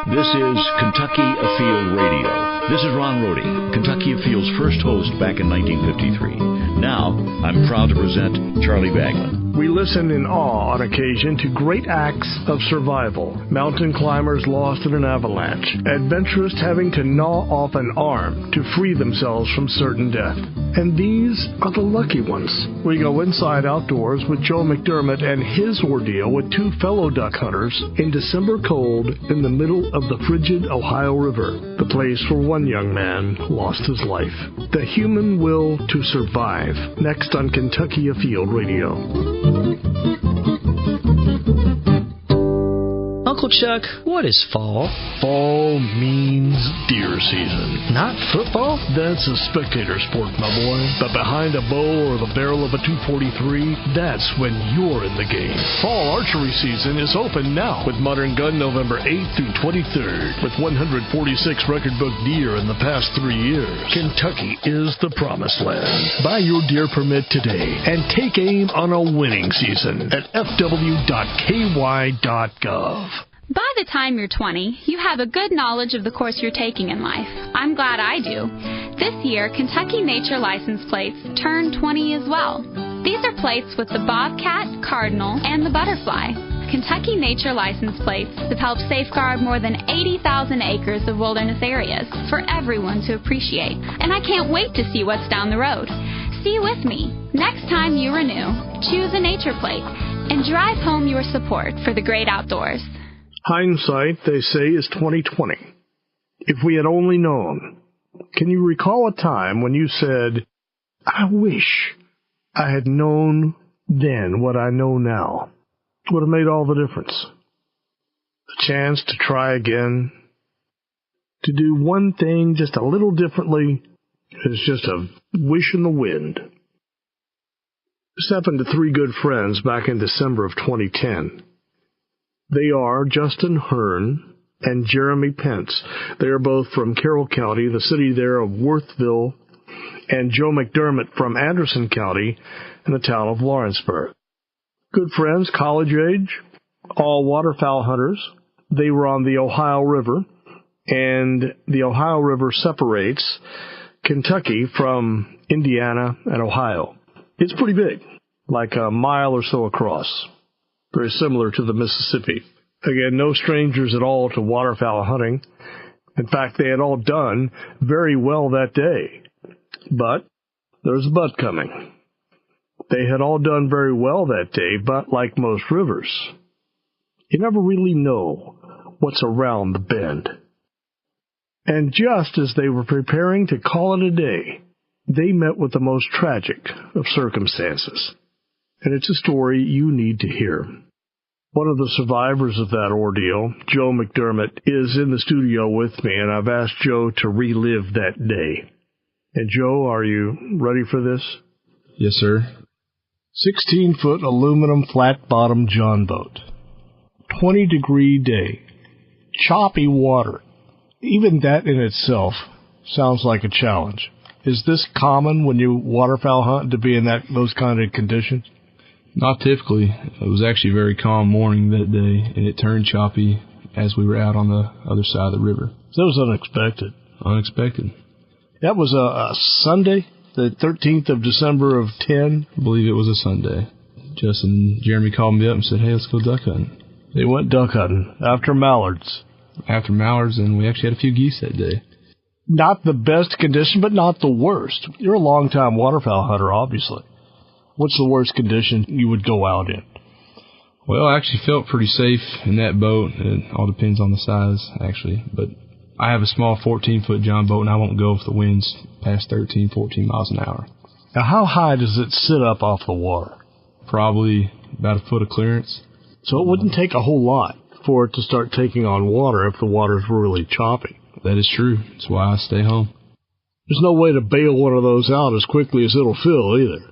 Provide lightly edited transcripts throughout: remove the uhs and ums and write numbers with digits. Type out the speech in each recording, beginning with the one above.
This is Kentucky Afield Radio. This is Ron Rohde, Kentucky Afield's first host back in 1953. Now, I'm proud to present Charlie Bagman. We listen in awe on occasion to great acts of survival. Mountain climbers lost in an avalanche. Adventurists having to gnaw off an arm to free themselves from certain death. And these are the lucky ones. We go inside outdoors with Joe McDermott and his ordeal with two fellow duck hunters in December cold in the middle of the frigid Ohio River, the place where one young man lost his life. The human will to survive. Next on Kentucky Afield Radio. Uncle Chuck, what is fall? Fall means deer season. Not football? That's a spectator sport, my boy. But behind a bow or the barrel of a .243, that's when you're in the game. Fall archery season is open now with Modern Gun November 8th through 23rd. With 146 record book deer in the past 3 years, Kentucky is the promised land. Buy your deer permit today and take aim on a winning season at fw.ky.gov. By the time you're 20, you have a good knowledge of the course you're taking in life. I'm glad I do. This year, Kentucky Nature license plates turn 20 as well. These are plates with the bobcat, cardinal, and the butterfly. Kentucky Nature license plates have helped safeguard more than 80,000 acres of wilderness areas for everyone to appreciate. And I can't wait to see what's down the road. See with me. Next time you renew, choose a nature plate and drive home your support for the great outdoors. Hindsight, they say, is 20/20. If we had only known. Can you recall a time when you said, I wish I had known then what I know now? It would have made all the difference. The chance to try again, to do one thing just a little differently, is just a wish in the wind. This happened to three good friends back in December of 2010. They are Justin Hearn and Jeremy Pence. They are both from Carroll County, the city there of Worthville, and Joe McDermott from Anderson County in the town of Lawrenceburg. Good friends, college age, all waterfowl hunters. They were on the Ohio River, and the Ohio River separates Kentucky from Indiana and Ohio. It's pretty big, like a mile or so across. Very similar to the Mississippi. Again, no strangers at all to waterfowl hunting. In fact, they had all done very well that day. But there's a but coming. They had all done very well that day, but like most rivers, you never really know what's around the bend. And just as they were preparing to call it a day, they met with the most tragic of circumstances. And it's a story you need to hear. One of the survivors of that ordeal, Joe McDermott, is in the studio with me, and I've asked Joe to relive that day. And Joe, are you ready for this? Yes, sir. 16-foot aluminum flat-bottom John boat. 20-degree day. Choppy water. Even that in itself sounds like a challenge. Is this common when you waterfowl hunt to be in those kind of conditions? Not typically. It was actually a very calm morning that day, and it turned choppy as we were out on the other side of the river. So that was unexpected. Unexpected. That was a Sunday, the 13th of December of 10? I believe it was a Sunday. Justin and Jeremy called me up and said, hey, let's go duck hunting. They went duck hunting after mallards. After mallards, and we actually had a few geese that day. Not the best condition, but not the worst. You're a long-time waterfowl hunter, obviously. What's the worst condition you would go out in? Well, I actually felt pretty safe in that boat. It all depends on the size, actually. But I have a small 14-foot John boat, and I won't go if the wind's past 13, 14 miles an hour. Now, how high does it sit up off the water? Probably about a foot of clearance. So it wouldn't take a whole lot for it to start taking on water if the water's really choppy. That is true. That's why I stay home. There's no way to bail one of those out as quickly as it'll fill either.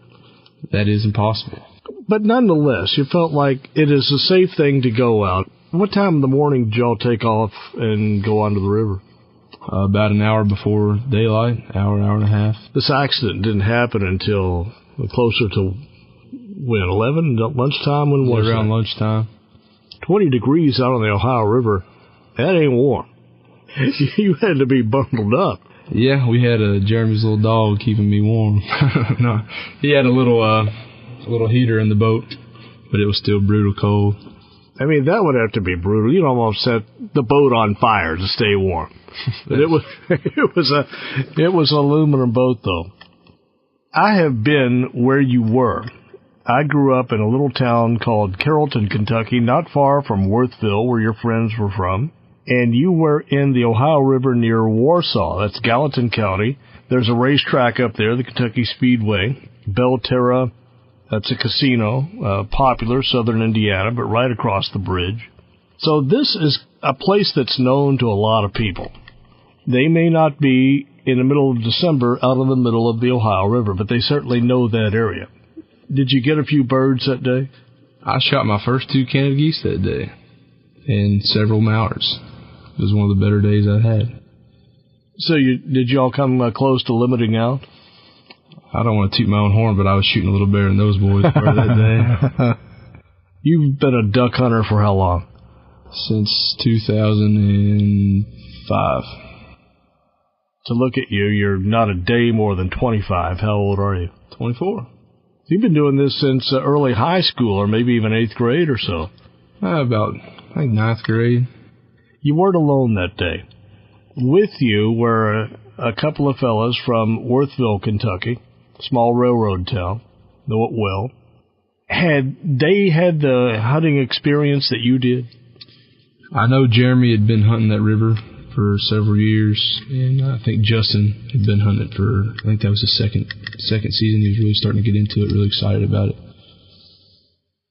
That is impossible. But nonetheless, you felt like it is a safe thing to go out. What time in the morning did y'all take off and go onto the river? About an hour before daylight, hour and a half. This accident didn't happen until closer to, when, 11? Lunchtime? When was it? Around lunchtime. 20 degrees out on the Ohio River. That ain't warm. You had to be bundled up. Yeah, we had Jeremy's little dog keeping me warm. No, he had a little heater in the boat, but it was still brutal cold. I mean, that would have to be brutal. You'd almost set the boat on fire to stay warm. But it was an aluminum boat, though. I have been where you were. I grew up in a little town called Carroll, Kentucky, not far from Worthville, where your friends were from. And you were in the Ohio River near Warsaw. That's Gallatin County. There's a racetrack up there, the Kentucky Speedway. Belterra, that's a casino, popular, southern Indiana, but right across the bridge. So this is a place that's known to a lot of people. They may not be in the middle of December out in the middle of the Ohio River, but they certainly know that area. Did you get a few birds that day? I shot my first 2 Canada geese that day, and several mallards. It was one of the better days I'd had. So did you all come close to limiting out? I don't want to toot my own horn, but I was shooting a little better than those boys were that day. You've been a duck hunter for how long? Since 2005. To look at you, you're not a day more than 25. How old are you? 24. You've been doing this since early high school, or maybe even 8th grade or so. About, I think, 9th grade. You weren't alone that day. With you were a couple of fellas from Worthville, Kentucky, small railroad town, know it well. Had they had the hunting experience that you did? I know Jeremy had been hunting that river for several years, and I think Justin had been hunting it for, I think that was the second season. He was really starting to get into it, really excited about it.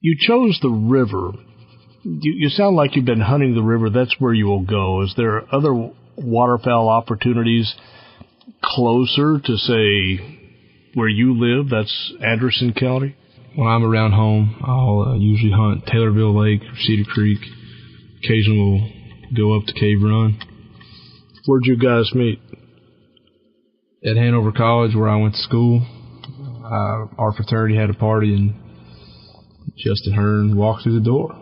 You chose the river. You sound like you've been hunting the river. That's where you will go. Is there other waterfowl opportunities closer to, say, where you live? That's Anderson County? When I'm around home, I'll usually hunt Taylorville Lake or Cedar Creek. Occasionally we'll go up to Cave Run. Where'd you guys meet? At Hanover College, where I went to school. Our fraternity had a party, and Justin Hearn walked through the door.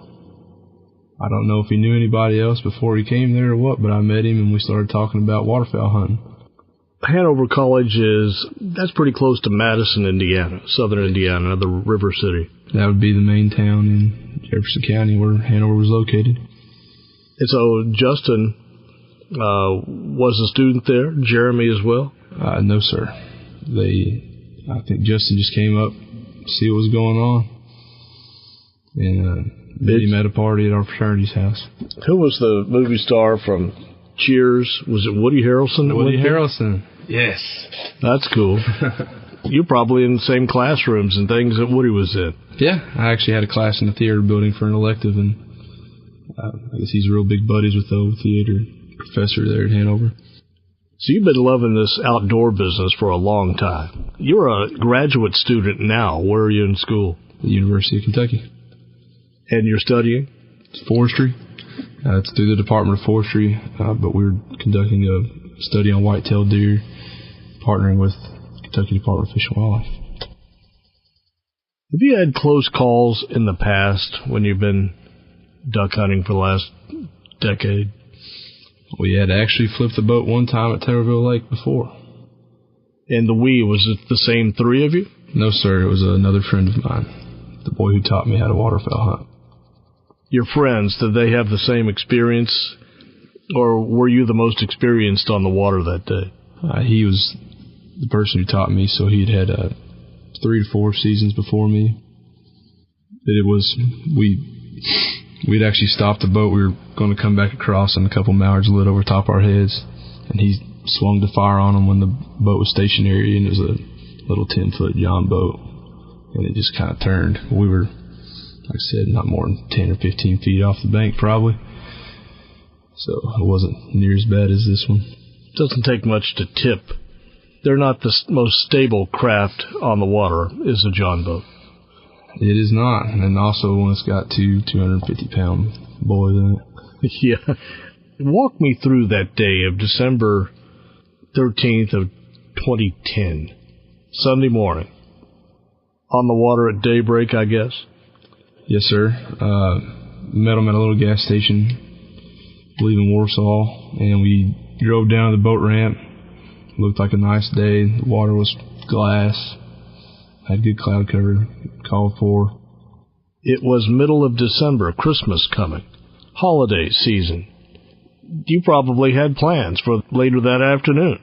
I don't know if he knew anybody else before he came there or what, but I met him and we started talking about waterfowl hunting. Hanover College that's pretty close to Madison, Indiana, southern Indiana, the river city. That would be the main town in Jefferson County where Hanover was located. And so Justin was a student there, Jeremy as well? No, sir. I think Justin just came up to see what was going on. And met him at a party at our fraternity's house. Who was the movie star from Cheers? Was it Woody Harrelson? Woody Harrelson, yes. That's cool. You're probably in the same classrooms and things that Woody was in. Yeah, I actually had a class in the theater building for an elective, and I guess he's real big buddies with the theater professor there at Hanover. So you've been loving this outdoor business for a long time. You're a graduate student now. Where are you in school? The University of Kentucky. And you're studying? It's forestry. It's through the Department of Forestry, but we're conducting a study on white-tailed deer, partnering with Kentucky Department of Fish and Wildlife. Have you had close calls in the past when you've been duck hunting for the last decade? We had actually flipped the boat one time at Taylorville Lake before. And was it the same 3 of you? No, sir. It was another friend of mine, the boy who taught me how to waterfowl hunt. Your friends, did they have the same experience, or were you the most experienced on the water that day? He was the person who taught me, so he'd had 3 to 4 seasons before me. We'd actually stopped the boat. We were going to come back across, and a couple mallards lit over top our heads, and he swung the fire on them when the boat was stationary, and it was a little 10-foot John boat, and it just kind of turned. We were, like I said, not more than 10 or 15 feet off the bank probably, so it wasn't near as bad as this one. It doesn't take much to tip. They're not the most stable craft on the water, is a John boat. It is not, and also when it's got 250-pound boys in it. Yeah. Walk me through that day of December 13th of 2010, Sunday morning. On the water at daybreak, I guess? Yes, sir. Met him at a little gas station leaving Warsaw, and we drove down to the boat ramp. It looked like a nice day. The water was glass, had good cloud cover, called for. It was middle of December, Christmas coming, holiday season. You probably had plans for later that afternoon.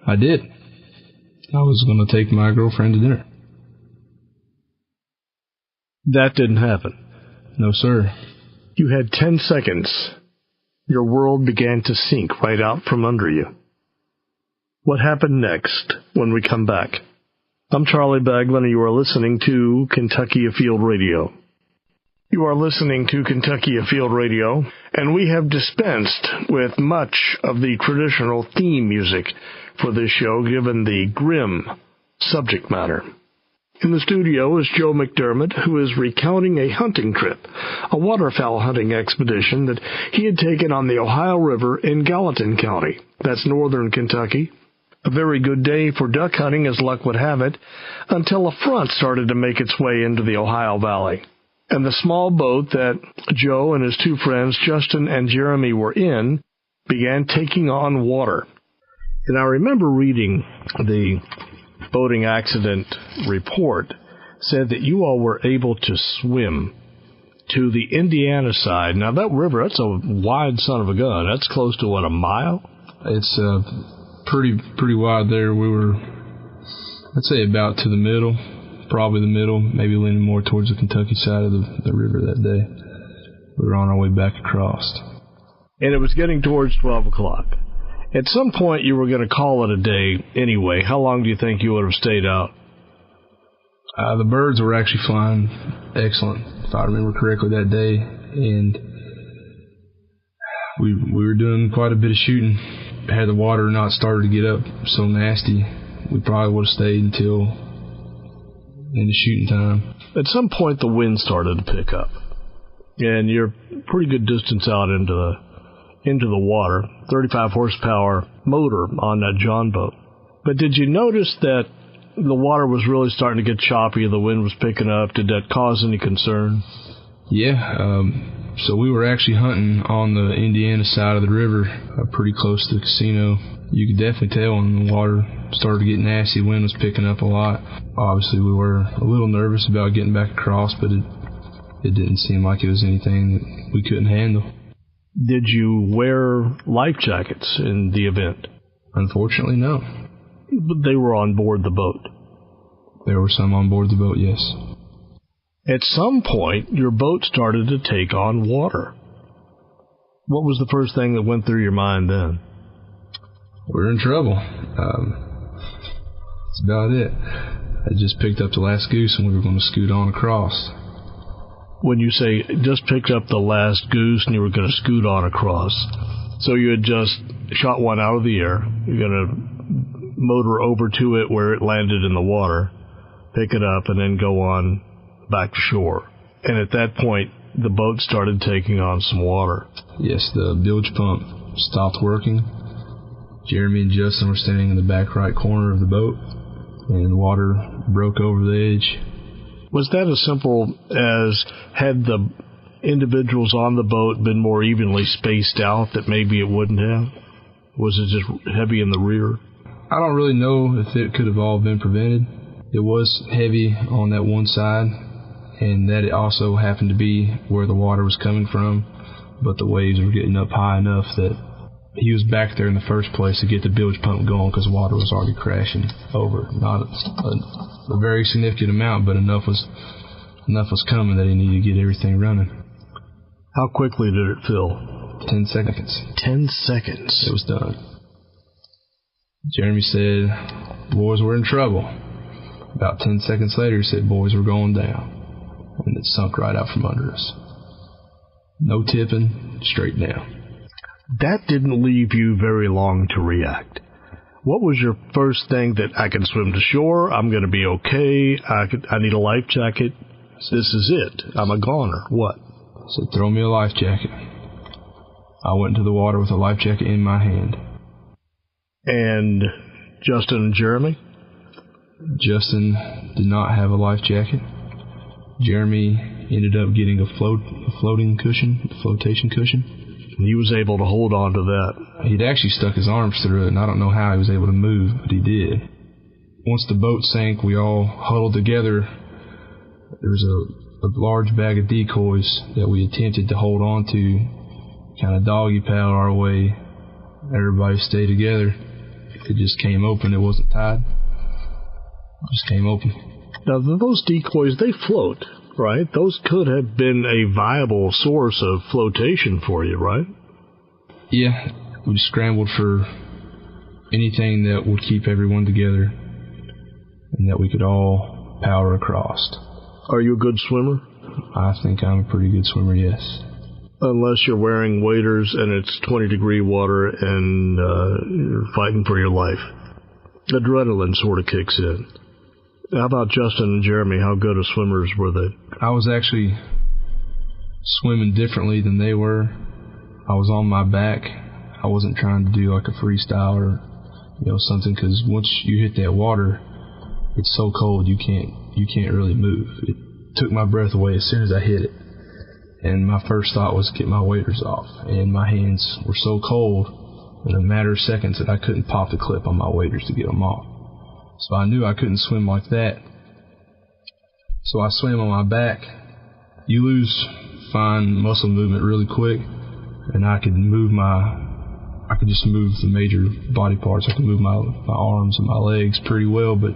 I did. I was going to take my girlfriend to dinner. That didn't happen. No, sir. You had 10 seconds. Your world began to sink right out from under you. What happened next when we come back? I'm Charlie Baglin, and you are listening to Kentucky Afield Radio. You are listening to Kentucky Afield Radio, and we have dispensed with much of the traditional theme music for this show, given the grim subject matter. In the studio is Joe McDermott, who is recounting a hunting trip, a waterfowl hunting expedition that he had taken on the Ohio River in Gallatin County. That's northern Kentucky. A very good day for duck hunting, as luck would have it, until a front started to make its way into the Ohio Valley. And the small boat that Joe and his two friends, Justin and Jeremy, were in, began taking on water. And I remember reading the boating accident report, said that you all were able to swim to the Indiana side. Now, that river, that's a wide son of a gun. That's close to, what, a mile? It's pretty wide there. We were, I'd say, about to the middle. Probably the middle, maybe leaning more towards the Kentucky side of the river that day. We were on our way back across. And it was getting towards 12 o'clock. At some point, you were going to call it a day anyway. How long do you think you would have stayed out? The birds were actually flying excellent, if I remember correctly, that day. And we were doing quite a bit of shooting. Had the water not started to get up so nasty, we probably would have stayed until into shooting time. At some point, the wind started to pick up, and you're pretty good distance out into the water, 35 horsepower motor on that John boat. But did you notice that the water was really starting to get choppy, the wind was picking up? Did that cause any concern? Yeah, so we were actually hunting on the Indiana side of the river, pretty close to the casino. You could definitely tell when the water started to get nasty, wind was picking up a lot. Obviously, we were a little nervous about getting back across, but it didn't seem like it was anything that we couldn't handle. Did you wear life jackets in the event? Unfortunately, no. But they were on board the boat? There were some on board the boat, yes. At some point, your boat started to take on water. What was the first thing that went through your mind then? We're in trouble. That's about it. I just picked up the last goose and we were going to scoot on across. When you say just picked up the last goose and you were going to scoot on across, so you had just shot one out of the air, you're going to motor over to it where it landed in the water, pick it up, and then go on back to shore. And at that point, the boat started taking on some water. Yes, the bilge pump stopped working. Jeremy and Justin were standing in the back right corner of the boat, and the water broke over the edge. Was that as simple as, had the individuals on the boat been more evenly spaced out, that maybe it wouldn't have? Was it just heavy in the rear? I don't really know if it could have all been prevented. It was heavy on that one side, and that it also happened to be where the water was coming from, but the waves were getting up high enough that he was back there in the first place to get the bilge pump going because water was already crashing over. Not a very significant amount, but enough was coming that he needed to get everything running. How quickly did it fill? 10 seconds. 10 seconds. It was done. Jeremy said, "Boys, we're in trouble." About 10 seconds later, he said, "Boys, we're going down." And it sunk right out from under us. No tipping, straight down. That didn't leave you very long to react. What was your first thing that, I can swim to shore, I'm going to be okay, I need a life jacket, this is it, I'm a goner? What? I said, "Throw me a life jacket." I went into the water with a life jacket in my hand. And Justin and Jeremy? Justin did not have a life jacket. Jeremy ended up getting a flotation cushion. And he was able to hold on to that. He'd actually stuck his arms through it, and I don't know how he was able to move, but he did. Once the boat sank, we all huddled together. There was a large bag of decoys that we attempted to hold on to, kind of doggy paddle our way. Everybody stayed together. It just came open. It wasn't tied. It just came open. Now, those decoys, they float, right? Those could have been a viable source of flotation for you, right? Yeah, we scrambled for anything that would keep everyone together and that we could all power across. Are you a good swimmer? I think I'm a pretty good swimmer, yes. Unless you're wearing waders and it's 20-degree water and you're fighting for your life. Adrenaline sort of kicks in. How about Justin and Jeremy? How good of swimmers were they? I was actually swimming differently than they were. I was on my back. I wasn't trying to do like a freestyle or something, because once you hit that water, it's so cold you can't really move. It took my breath away as soon as I hit it. And my first thought was to get my waders off. And my hands were so cold in a matter of seconds that I couldn't pop the clip on my waders to get them off. So I knew I couldn't swim like that. So I swam on my back. You lose fine muscle movement really quick, and I could just move the major body parts. I could move my arms and my legs pretty well, but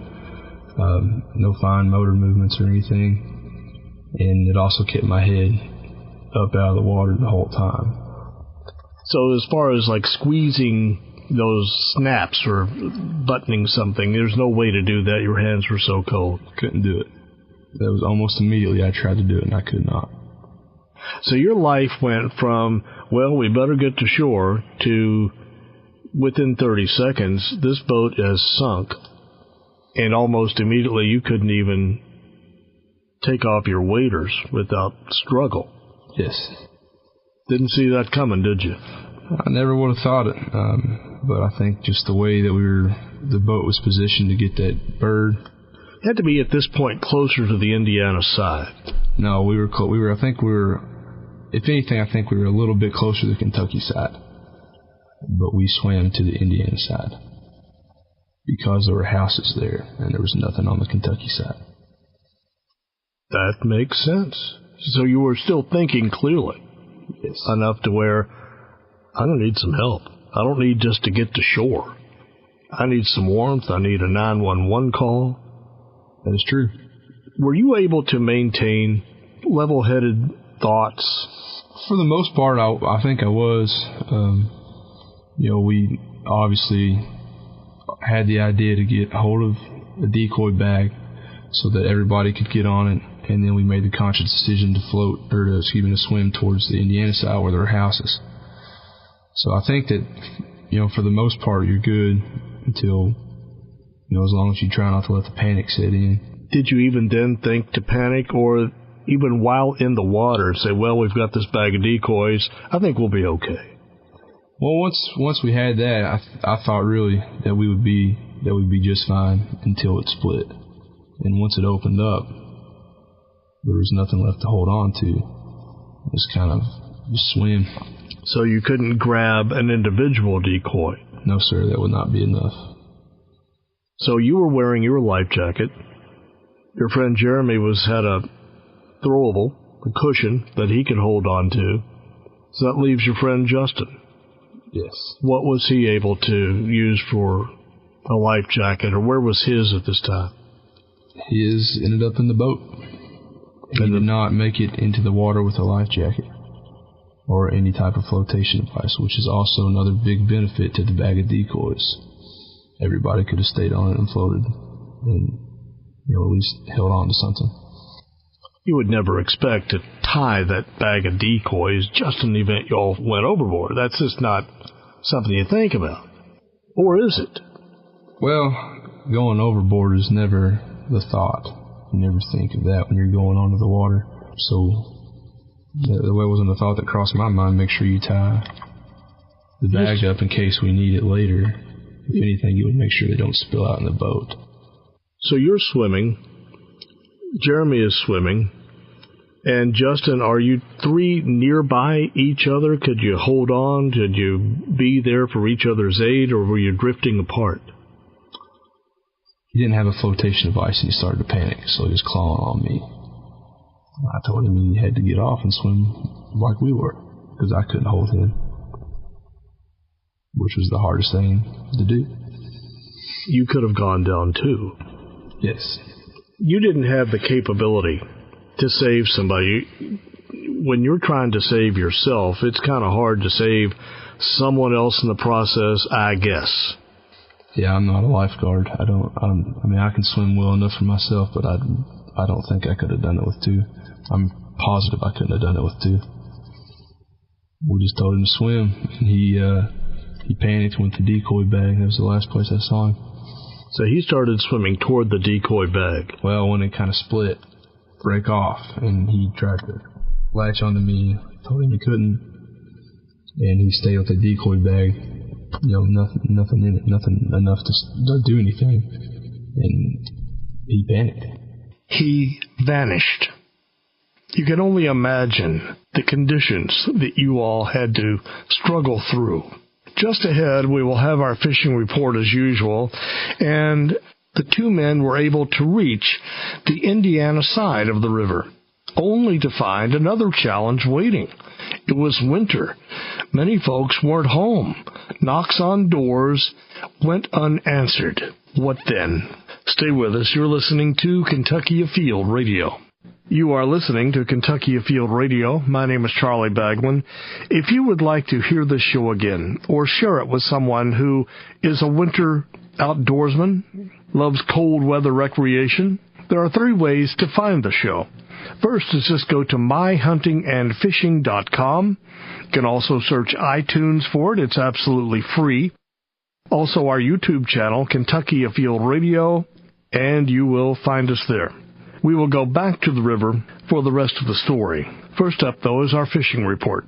no fine motor movements or anything. And it also kept my head up out of the water the whole time. So as far as like squeezing those snaps or buttoning something, there's no way to do that. Your hands were so cold. Couldn't do it. That was almost immediately I tried to do it, and I could not. So your life went from, well, we better get to shore, to within 30 seconds, this boat has sunk, and almost immediately you couldn't even take off your waders without struggle. Yes. Didn't see that coming, did you? I never would have thought it, but I think just the way that the boat was positioned to get that bird. You had to be at this point closer to the Indiana side. No, we were. If anything, I think we were a little bit closer to the Kentucky side, but we swam to the Indiana side because there were houses there, and there was nothing on the Kentucky side. That makes sense. So you were still thinking clearly. Yes. Enough to where I don't need some help. I don't need just to get to shore. I need some warmth. I need a 911 call. That is true. Were you able to maintain level-headed thoughts? For the most part, I think I was. We obviously had the idea to get hold of a decoy bag so that everybody could get on it, and then we made the conscious decision to to swim towards the Indiana side where there were houses. So I think that, for the most part, you're good until, as long as you try not to let the panic set in. Did you even then think to panic, or even while in the water say, well, we've got this bag of decoys, I think we'll be okay? Well, once we had that, I thought really that we would be just fine until it split. And once it opened up, there was nothing left to hold on to. It was kind of just swim. So you couldn't grab an individual decoy? No, sir, that would not be enough. So you were wearing your life jacket. Your friend Jeremy had a throwable, a cushion that he could hold on to. So that leaves your friend Justin. Yes. What was he able to use for a life jacket, or where was his at this time? His ended up in the boat. He did not make it into the water with a life jacket or any type of flotation device, which is also another big benefit to the bag of decoys. Everybody could have stayed on it and floated and, at least held on to something. You would never expect to tie that bag of decoys just in the event you all went overboard. That's just not something you think about. Or is it? Well, going overboard is never the thought. You never think of that when you're going onto the water. So the way wasn't a thought that crossed my mind. Make sure you tie the bag up in case we need it later. If anything, you would make sure they don't spill out in the boat. So you're swimming. Jeremy is swimming. And Justin, are you three nearby each other? Could you hold on? Could you be there for each other's aid, or were you drifting apart? He didn't have a flotation device, and he started to panic, so he was clawing on me. I told him he had to get off and swim like we were, because I couldn't hold him, which was the hardest thing to do. You could have gone down too. Yes. You didn't have the capability to save somebody. When you're trying to save yourself, it's kind of hard to save someone else in the process, I guess. Yeah, I'm not a lifeguard. I mean, I can swim well enough for myself, but I don't think I could have done it with two. I'm positive I couldn't have done it with two. We just told him to swim, and he panicked, went to the decoy bag. That was the last place I saw him. So he started swimming toward the decoy bag. Well, when it kind of split, break off, and he tried to latch onto me. Told him he couldn't, and he stayed with the decoy bag. Nothing in it, nothing enough to do anything, and he panicked. He vanished. You can only imagine the conditions that you all had to struggle through. Just ahead, we will have our fishing report as usual, and the two men were able to reach the Indiana side of the river, only to find another challenge waiting. It was winter. Many folks weren't home. Knocks on doors went unanswered. What then? Stay with us. You're listening to Kentucky Afield Radio. You are listening to Kentucky Afield Radio. My name is Charlie Bagwin. If you would like to hear this show again or share it with someone who is a winter outdoorsman, loves cold weather recreation, there are 3 ways to find the show. First is just go to myhuntingandfishing.com. You can also search iTunes for it. It's absolutely free. Also our YouTube channel, Kentucky Afield Radio, and you will find us there. We will go back to the river for the rest of the story. First up, though, is our fishing report.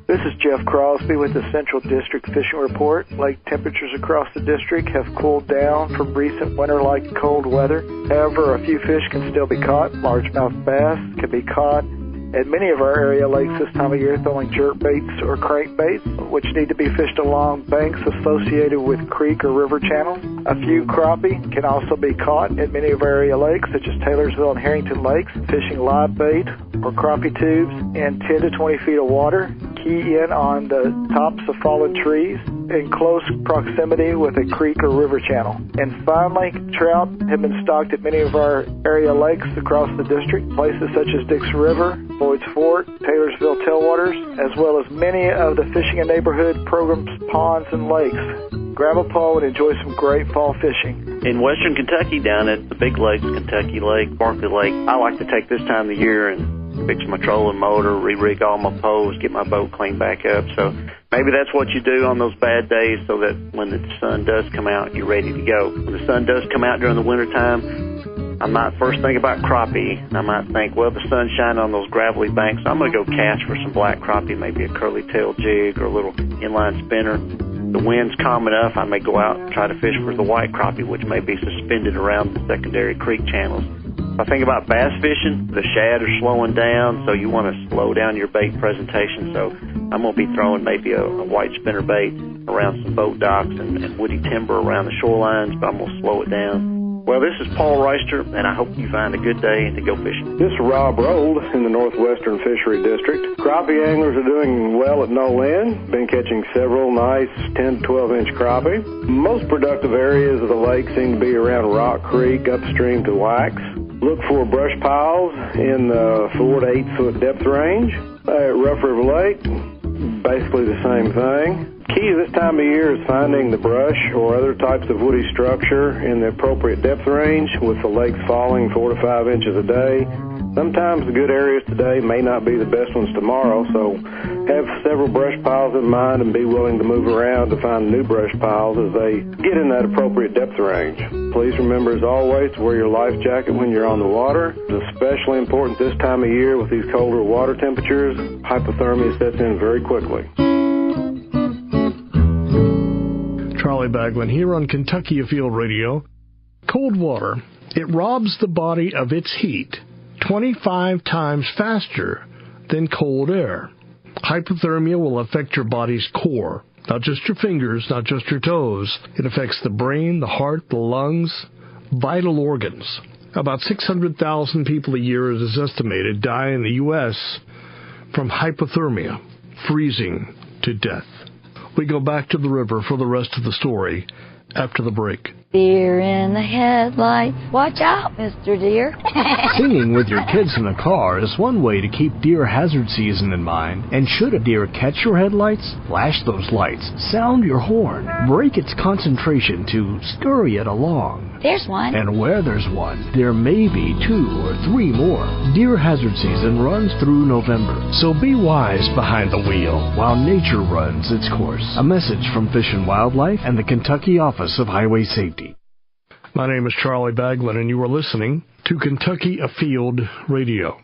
This is Jeff Crosby with the Central District Fishing Report. Lake temperatures across the district have cooled down from recent winter-like cold weather. However, a few fish can still be caught. Largemouth bass can be caught at many of our area lakes this time of year, throwing jerk baits or crankbaits, which need to be fished along banks associated with creek or river channels. A few crappie can also be caught at many of our area lakes, such as Taylorsville and Harrington Lakes, fishing live bait or crappie tubes in 10 to 20 feet of water. Key in on the tops of fallen trees in close proximity with a creek or river channel. And finally, trout have been stocked at many of our area lakes across the district, places such as Dix River, Boyd's Fort, Taylorsville Tailwaters, as well as many of the fishing and neighborhood programs, ponds, and lakes. Grab a pole and enjoy some great fall fishing. In western Kentucky, down at the big lakes, Kentucky Lake, Barkley Lake, I like to take this time of the year and fix my trolling motor, re-rig all my poles, get my boat cleaned back up. So maybe that's what you do on those bad days so that when the sun does come out, you're ready to go. When the sun does come out during the wintertime, I might first think about crappie. I might think, well, the sun's shining on those gravelly banks, so I'm going to go cast for some black crappie, maybe a curly tail jig or a little inline spinner. The wind's calm enough, I may go out and try to fish for the white crappie, which may be suspended around the secondary creek channels. If I think about bass fishing, the shad are slowing down, so you want to slow down your bait presentation. So I'm going to be throwing maybe a white spinner bait around some boat docks and woody timber around the shorelines, but I'm going to slow it down. Well, this is Paul Reister, and I hope you find a good day to go fishing. This is Rob Rold in the Northwestern Fishery District. Crappie anglers are doing well at No End. Been catching several nice 10 to 12-inch crappie. Most productive areas of the lake seem to be around Rock Creek upstream to Wax. Look for brush piles in the 4 to 8 foot depth range. At Rough River Lake, basically the same thing. Key to this time of year is finding the brush or other types of woody structure in the appropriate depth range, with the lakes falling 4 to 5 inches a day. Sometimes the good areas today may not be the best ones tomorrow, so have several brush piles in mind and be willing to move around to find new brush piles as they get in that appropriate depth range. Please remember, as always, to wear your life jacket when you're on the water. It's especially important this time of year with these colder water temperatures. Hypothermia sets in very quickly. Charlie Bagwin here on Kentucky Afield Radio. Cold water, it robs the body of its heat 25 times faster than cold air. Hypothermia will affect your body's core, not just your fingers, not just your toes. It affects the brain, the heart, the lungs, vital organs. About 600,000 people a year, it is estimated, die in the U.S. from hypothermia, freezing to death. We go back to the river for the rest of the story after the break. Deer in the headlights. Watch out, Mr. Deer. Singing with your kids in the car is one way to keep deer hazard season in mind. And should a deer catch your headlights, flash those lights, sound your horn, break its concentration to scurry it along. There's one. And where there's one, there may be 2 or 3 more. Deer hazard season runs through November. So be wise behind the wheel while nature runs its course. A message from Fish and Wildlife and the Kentucky Office of Highway Safety. My name is Charlie Baglin, and you are listening to Kentucky Afield Radio.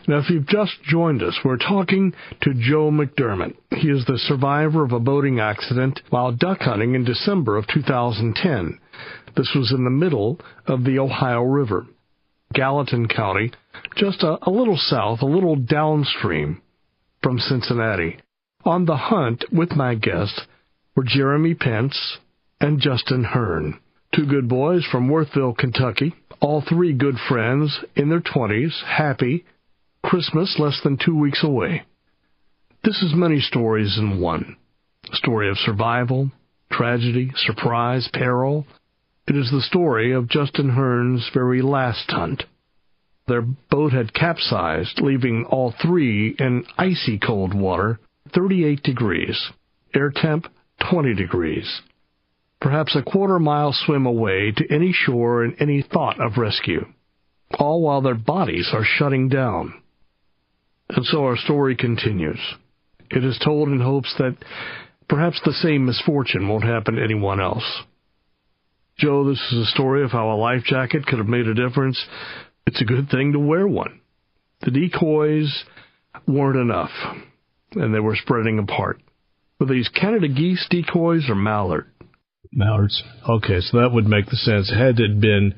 Now, if you've just joined us, we're talking to Joe McDermott. He is the survivor of a boating accident while duck hunting in December of 2010. This was in the middle of the Ohio River, Gallatin County, just a little south, a little downstream from Cincinnati. On the hunt with my guests were Jeremy Pence and Justin Hearn. 2 good boys from Worthville, Kentucky, all 3 good friends in their 20s, happy, Christmas less than 2 weeks away. This is many stories in one. A story of survival, tragedy, surprise, peril. It is the story of Justin Hearn's very last hunt. Their boat had capsized, leaving all 3 in icy cold water, 38 degrees, air temp 20 degrees. Perhaps a quarter-mile swim away to any shore and any thought of rescue, all while their bodies are shutting down. And so our story continues. It is told in hopes that perhaps the same misfortune won't happen to anyone else. Joe, this is a story of how a life jacket could have made a difference. It's a good thing to wear one. The decoys weren't enough, and they were spreading apart. Were these Canada geese decoys or mallard? Mallards. Okay, so that would make the sense. Had it been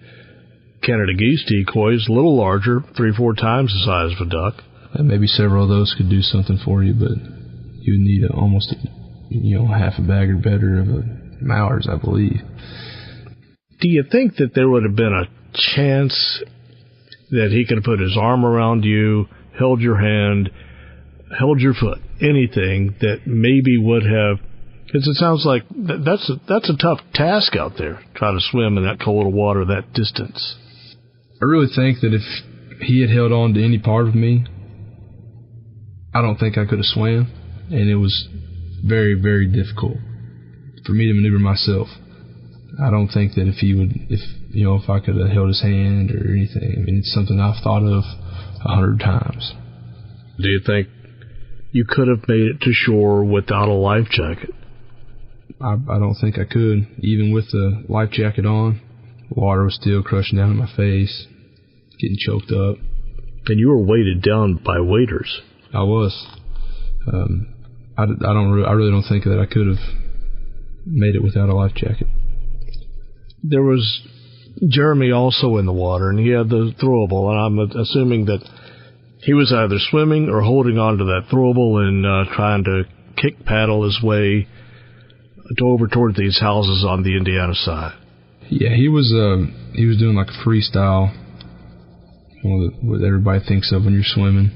Canada geese decoys, a little larger, 3-4 times the size of a duck. And maybe several of those could do something for you, but you would need almost half a bag or better of mallards, I believe. Do you think that there would have been a chance that he could have put his arm around you, held your hand, held your foot, anything that maybe would have? Because it sounds like that's a tough task out there, trying to swim in that cold water that distance. I really think that if he had held on to any part of me, I don't think I could have swam, and it was very, very difficult for me to maneuver myself. I don't think that if I could have held his hand or anything. I mean, it's something I've thought of 100 times. Do you think you could have made it to shore without a life jacket? I don't think I could. Even with the life jacket on, the water was still crushing down in my face, getting choked up. And you were weighted down by waders. I was. I really don't think that I could have made it without a life jacket. There was Jeremy also in the water, and he had the throwable, and I'm assuming that he was either swimming or holding on to that throwable and trying to kick paddle his way over toward these houses on the Indiana side. Yeah, he was doing like a freestyle, what everybody thinks of when you're swimming.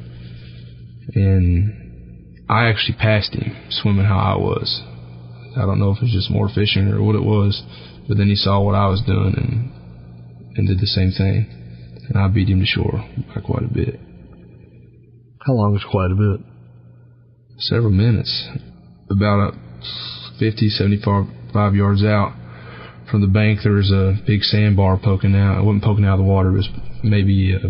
And I actually passed him swimming how I was. I don't know if it was just more fishing or what it was, but then he saw what I was doing and did the same thing. And I beat him to shore by quite a bit. How long was quite a bit? Several minutes. About 50, 75 yards out from the bank, there was a big sandbar poking out. It wasn't poking out of the water. It was maybe a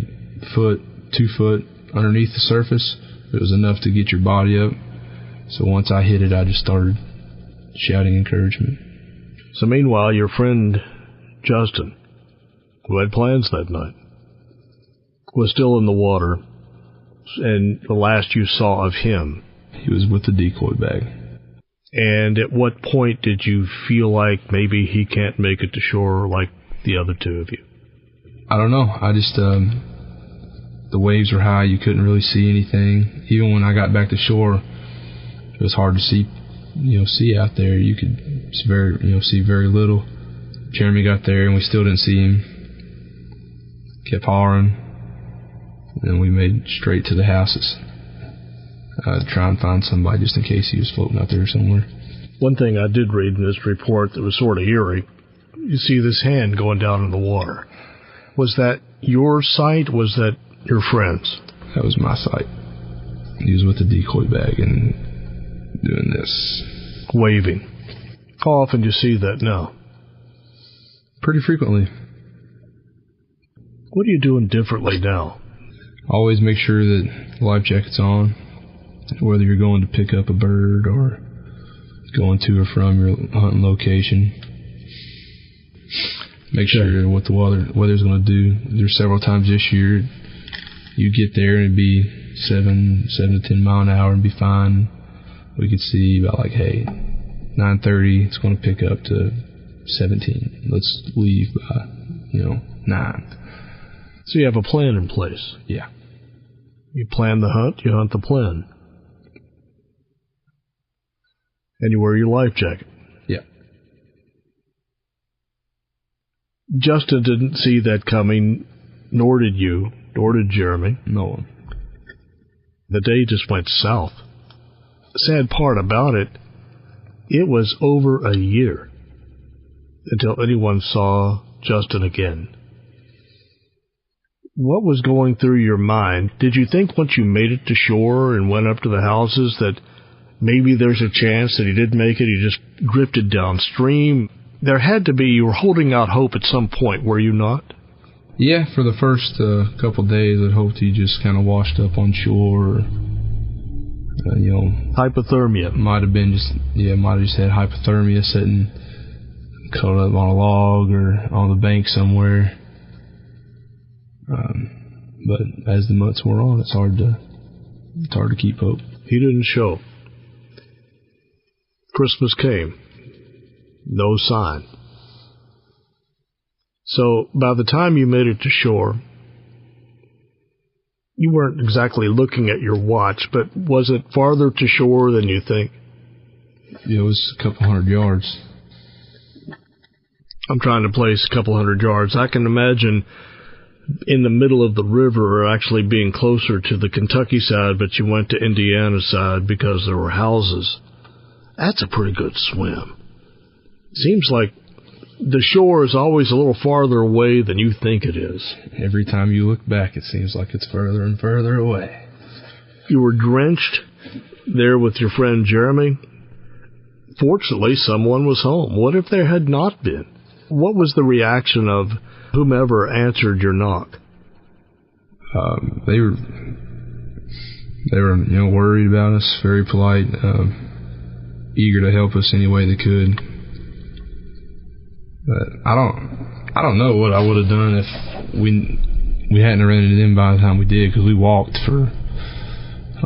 foot, 2 foot underneath the surface. It was enough to get your body up. So once I hit it, I just started shouting encouragement. So meanwhile, your friend Justin, who had plans that night, was still in the water, and the last you saw of him, he was with the decoy bag. And at what point did you feel like maybe he can't make it to shore like the other 2 of you? I don't know. I just the waves were high. You couldn't really see anything. Even when I got back to shore, it was hard to see out there. You could see very little. Jeremy got there and we still didn't see him. Kept hollering, and we made straight to the houses to try and find somebody just in case he was floating out there somewhere. One thing I did read in this report that was sort of eerie, you see this hand going down in the water. Was that your sight? Was that your friend's? That was my sight. He was with the decoy bag and doing this. Waving. How often do you see that now? Pretty frequently. What are you doing differently now? Always make sure that life jacket's on, whether you're going to pick up a bird or going to or from your hunting location. Make sure what the weather's going to do. There's several times this year you get there and it'd be 7 to 10 mile an hour and be fine. We could see about like, hey, 9:30, it's going to pick up to 17. Let's leave by, 9. So you have a plan in place. Yeah. You plan the hunt, you hunt the plan. And you wear your life jacket. Yeah. Justin didn't see that coming, nor did you, nor did Jeremy. No one. The day just went south. The sad part about it, it was over a year until anyone saw Justin again. What was going through your mind? Did you think once you made it to shore and went up to the houses that maybe there's a chance that he did make it, he just drifted downstream? There had to be, you were holding out hope at some point, were you not? Yeah, for the first couple of days, I hoped he just kind of washed up on shore. Hypothermia. Might have just had hypothermia, sitting cuddled up on a log or on the bank somewhere. But as the months wore on, it's hard to keep hope. He didn't show. Christmas came. No sign. So by the time you made it to shore, you weren't exactly looking at your watch, but was it farther to shore than you think? Yeah, it was a couple 100 yards. I'm trying to place a couple 100 yards. I can imagine in the middle of the river or actually being closer to the Kentucky side, but you went to Indiana side because there were houses. That's a pretty good swim. Seems like the shore is always a little farther away than you think it is. Every time you look back, it seems like it's further and further away. You were drenched there with your friend Jeremy. Fortunately, someone was home. What if there had not been? What was the reaction of whomever answered your knock? They were worried about us, very polite, eager to help us any way they could. But I don't know what I would have done if we hadn't run into them by the time we did, because we walked for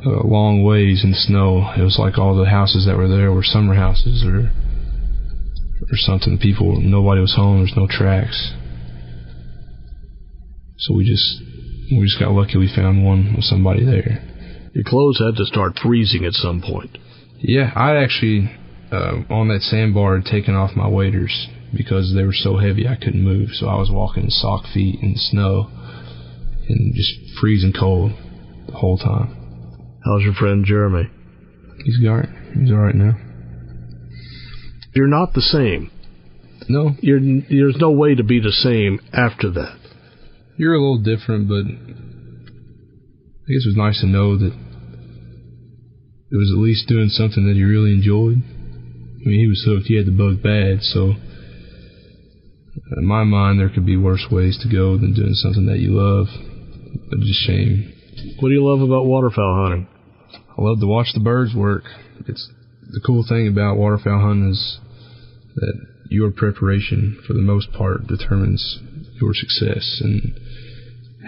a long ways in the snow. It was like all the houses that were there were summer houses or something. Nobody was home. There's no tracks. So we just got lucky. We found one with somebody there. Your clothes had to start freezing at some point. Yeah, I actually on that sandbar had taken off my waders because they were so heavy I couldn't move. So I was walking in sock feet in the snow and just freezing cold the whole time. How's your friend Jeremy? He's all right. He's all right now. You're not the same. No. There's no way to be the same after that. You're a little different, but I guess it was nice to know that it was at least doing something that he really enjoyed. I mean, he was hooked. He had the bug bad, so in my mind, there could be worse ways to go than doing something that you love. But just shame. What do you love about waterfowl hunting? I love to watch the birds work. It's the cool thing about waterfowl hunting is that your preparation, for the most part, determines your success. And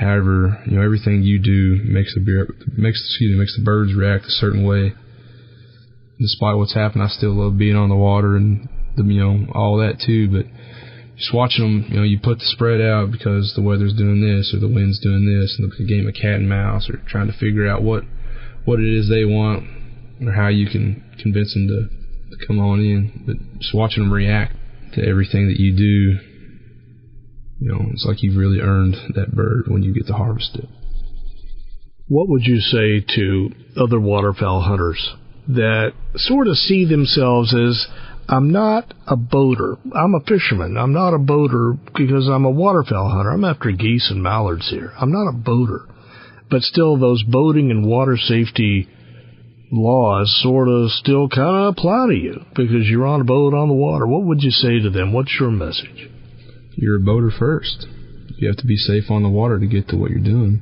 however, everything you do makes the birds react a certain way. Despite what's happened, I still love being on the water and all that too. But just watching them, you put the spread out because the weather's doing this or the wind's doing this, and the game of cat and mouse, or trying to figure out what it is they want or how you can convince them to come on in. But just watching them react to everything that you do, it's like you've really earned that bird when you get to harvest it. What would you say to other waterfowl hunters that sort of see themselves as, I'm not a boater, I'm a fisherman, I'm not a boater because I'm a waterfowl hunter, I'm after geese and mallards here, I'm not a boater, but still those boating and water safety laws sort of still kind of apply to you because you're on a boat on the water? What would you say to them? What's your message? You're a boater first. You have to be safe on the water to get to what you're doing.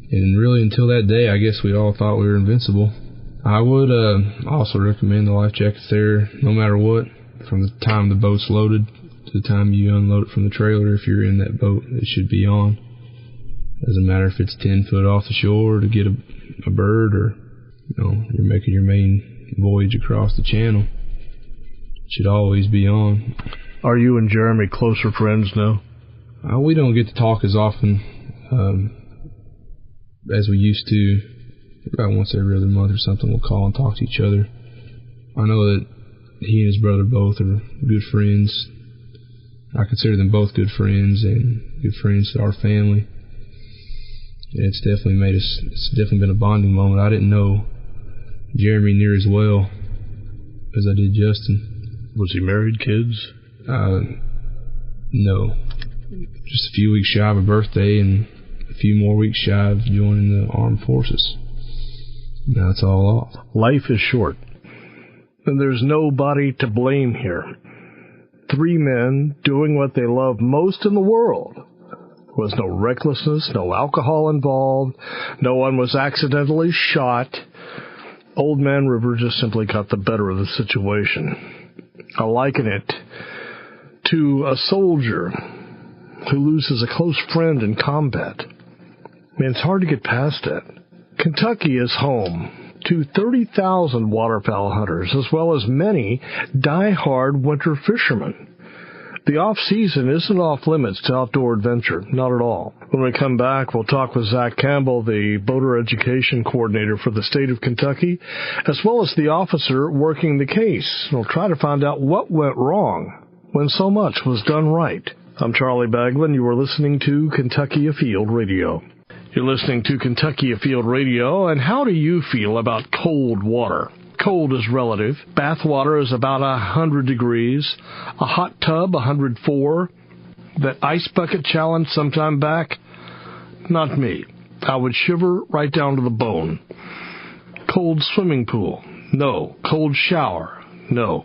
And really, until that day, I guess we all thought we were invincible. I would also recommend the life jackets there, no matter what, from the time the boat's loaded to the time you unload it from the trailer. If you're in that boat, it should be on. Doesn't matter if it's 10 foot off the shore to get a bird, or you're making your main voyage across the channel. It should always be on. Are you and Jeremy closer friends now? We don't get to talk as often as we used to. About once every other month or something, we'll call and talk to each other. I know that he and his brother both are good friends. I consider them both good friends and good friends to our family. And it's definitely been a bonding moment. I didn't know Jeremy near as well as I did Justin. Was he married, kids? No. Just a few weeks shy of a birthday and a few more weeks shy of joining the armed forces. Now it's all off. Life is short, and there's nobody to blame here. 3 men doing what they love most in the world. There was no recklessness, no alcohol involved, no one was accidentally shot. Old Man River just simply got the better of the situation. I liken it to a soldier who loses a close friend in combat. Man, it's hard to get past that. Kentucky is home to 30,000 waterfowl hunters, as well as many die-hard winter fishermen. The off-season isn't off-limits to outdoor adventure, not at all. When we come back, we'll talk with Zach Campbell, the boater education coordinator for the state of Kentucky, as well as the officer working the case. We'll try to find out what went wrong when so much was done right. I'm Charlie Baglan. You are listening to Kentucky Afield Radio. You're listening to Kentucky Afield Radio, and how do you feel about cold water? Cold is relative. Bath water is about 100 degrees. A hot tub, 104. That ice bucket challenge sometime back? Not me. I would shiver right down to the bone. Cold swimming pool? No. Cold shower? No.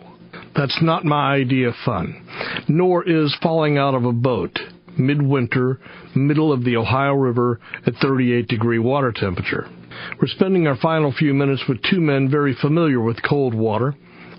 That's not my idea of fun. Nor is falling out of a boat midwinter, middle of the Ohio River at 38-degree water temperature. We're spending our final few minutes with 2 men very familiar with cold water.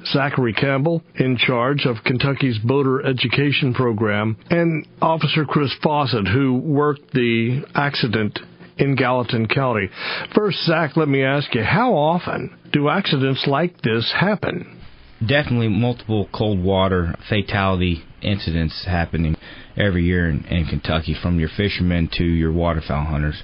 Zachary Campbell, in charge of Kentucky's boater education program, and Officer Chris Fawcett, who worked the accident in Gallatin County. First, Zach, let me ask you, how often do accidents like this happen? Definitely multiple cold water fatality incidents happening every year in Kentucky, from your fishermen to your waterfowl hunters.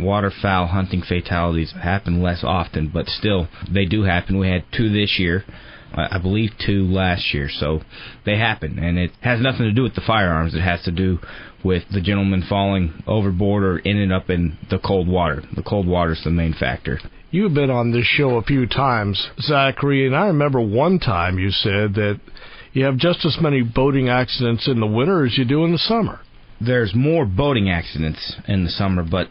Waterfowl hunting fatalities happen less often, but still, they do happen. We had 2 this year, I believe 2 last year, so they happen, and it has nothing to do with the firearms. It has to do with the gentleman falling overboard or ending up in the cold water. The cold water is the main factor. You've been on this show a few times, Zachary, and I remember one time you said that you have just as many boating accidents in the winter as you do in the summer. There's more boating accidents in the summer, but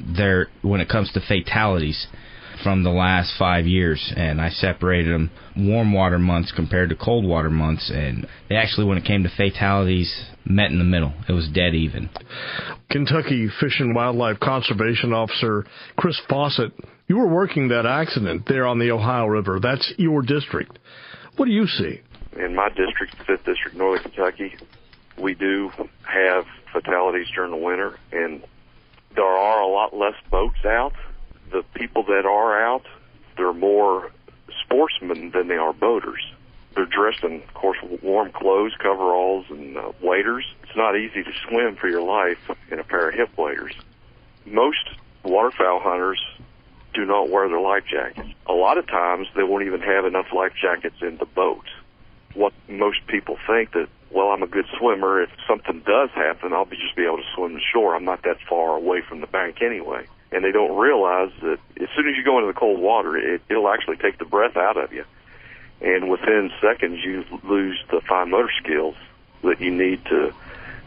when it comes to fatalities from the last 5 years, and I separated them warm water months compared to cold water months, and they actually, when it came to fatalities, met in the middle. It was dead even. Kentucky Fish and Wildlife Conservation Officer Chris Fawcett, you were working that accident there on the Ohio River. That's your district. What do you see? In my district, 5th District, Northern Kentucky, we do have fatalities during the winter, and there are a lot less boats out. The people that are out, they're more sportsmen than they are boaters. They're dressed in, of course, warm clothes, coveralls, and waders. It's not easy to swim for your life in a pair of hip waders. Most waterfowl hunters do not wear their life jackets. A lot of times, they won't even have enough life jackets in the boat. What most people think that, well, I'm a good swimmer. If something does happen, I'll just be able to swim to shore. I'm not that far away from the bank anyway. And they don't realize that as soon as you go into the cold water, it'll actually take the breath out of you. And within seconds, you lose the fine motor skills that you need to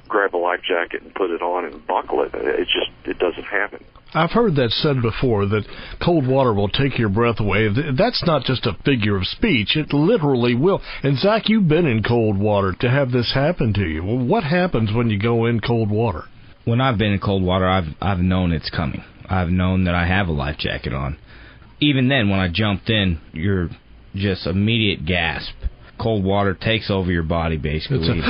grab a life jacket and put it on and buckle it. It doesn't happen. I've heard that said before, that cold water will take your breath away. That's not just a figure of speech. It literally will. And, Zach, you've been in cold water to have this happen to you. Well, what happens when you go in cold water? When I've been in cold water, I've known it's coming. I've known that I have a life jacket on. Even then, when I jumped in, you're just immediate gasp. Cold water takes over your body, basically.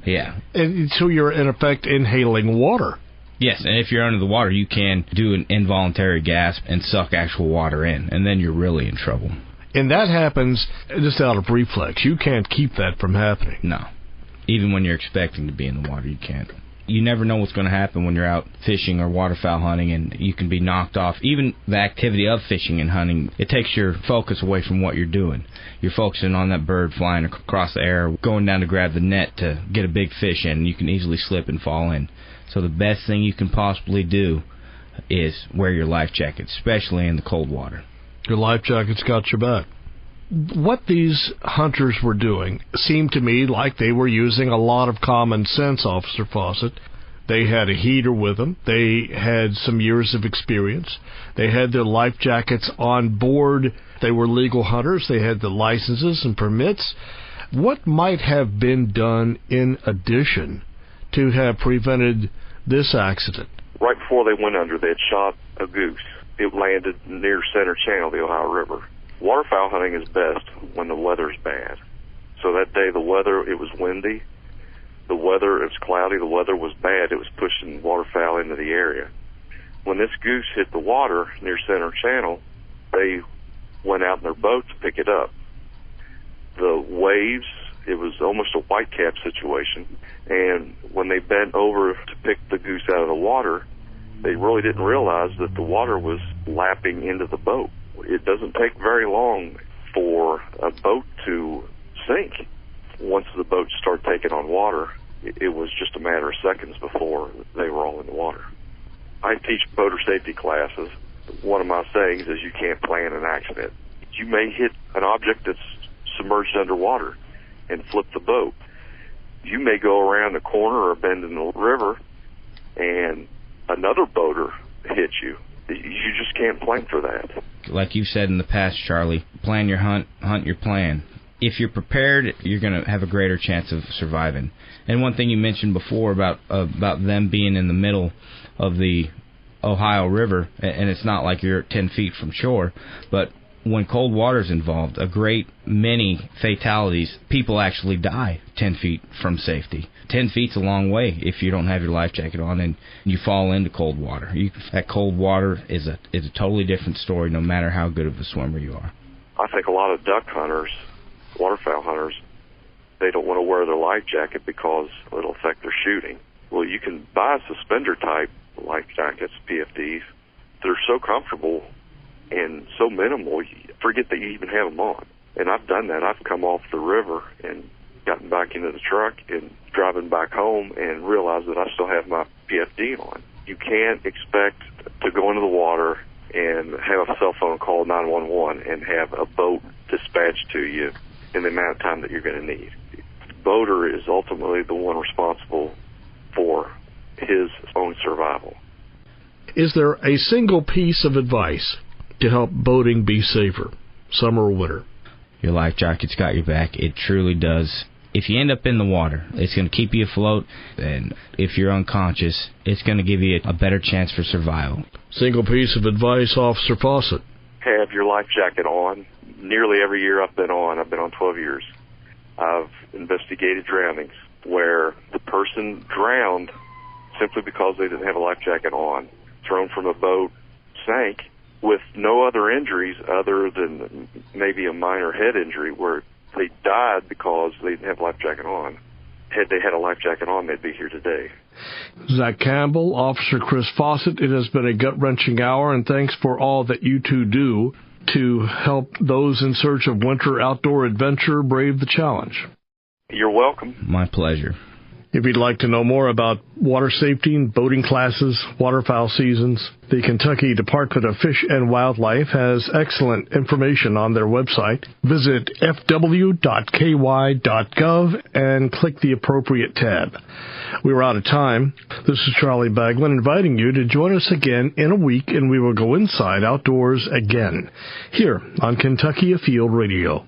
Yeah. And so you're, in effect, inhaling water. Yes, and if you're under the water, you can do an involuntary gasp and suck actual water in, and then you're really in trouble. And that happens just out of reflex. You can't keep that from happening. No. Even when you're expecting to be in the water, you can't. You never know what's going to happen when you're out fishing or waterfowl hunting, and you can be knocked off. Even the activity of fishing and hunting, it takes your focus away from what you're doing. You're focusing on that bird flying across the air, going down to grab the net to get a big fish in, and you can easily slip and fall in. So the best thing you can possibly do is wear your life jacket, especially in the cold water. Your life jacket's got your back. What these hunters were doing seemed to me like they were using a lot of common sense, Officer Fawcett. They had a heater with them. They had some years of experience. They had their life jackets on board. They were legal hunters. They had the licenses and permits. What might have been done in addition to have prevented this accident? Right before they went under, they had shot a goose. It landed near Center Channel, the Ohio River. Waterfowl hunting is best when the weather's bad. So that day, the weather, it was windy. The weather, it was cloudy. The weather was bad. It was pushing waterfowl into the area. When this goose hit the water near Center Channel, they went out in their boat to pick it up. The waves, it was almost a whitecap situation. And when they bent over to pick the goose out of the water, they really didn't realize that the water was lapping into the boat. It doesn't take very long for a boat to sink. Once the boat started taking on water, it was just a matter of seconds before they were all in the water. I teach boater safety classes. One of my sayings is you can't plan an accident. You may hit an object that's submerged underwater and flip the boat. You may go around a corner or a bend in the river and another boater hits you. You just can't plan for that. Like you've said in the past, Charlie, plan your hunt your plan. If you're prepared, you're going to have a greater chance of surviving. And one thing you mentioned before about them being in the middle of the Ohio River, and it's not like you're 10 feet from shore, but when cold water's involved, a great many fatalities, people actually die 10 feet from safety. 10 feet's a long way if you don't have your life jacket on and you fall into cold water. That cold water is a totally different story no matter how good of a swimmer you are. I think a lot of duck hunters, waterfowl hunters, they don't want to wear their life jacket because it'll affect their shooting. Well, you can buy suspender-type life jackets, PFDs. They're so comfortable and so minimal, you forget that you even have them on. And I've done that. I've come off the river and gotten back into the truck and driving back home and realized that I still have my PFD on. You can't expect to go into the water and have a cell phone call 911 and have a boat dispatched to you in the amount of time that you're going to need. The boater is ultimately the one responsible for his own survival. Is there a single piece of advice to help boating be safer, summer or winter? Your life jacket's got your back. It truly does. If you end up in the water, it's going to keep you afloat, and if you're unconscious, it's going to give you a better chance for survival. Single piece of advice, Officer Fawcett. Have your life jacket on. Nearly every year I've been on 12 years. I've investigated drownings where the person drowned simply because they didn't have a life jacket on, thrown from a boat, sank, with no other injuries other than maybe a minor head injury where They died because they didn't have a life jacket on. Had they had a life jacket on, they'd be here today. Zach Campbell, Officer Chris Fawcett, it has been a gut-wrenching hour, and thanks for all that you two do to help those in search of winter outdoor adventure brave the challenge. You're welcome. My pleasure. If you'd like to know more about water safety and boating classes, waterfowl seasons, the Kentucky Department of Fish and Wildlife has excellent information on their website. Visit fw.ky.gov and click the appropriate tab. We're out of time. This is Charlie Baglan inviting you to join us again in a week, and we will go inside outdoors again here on Kentucky Afield Radio.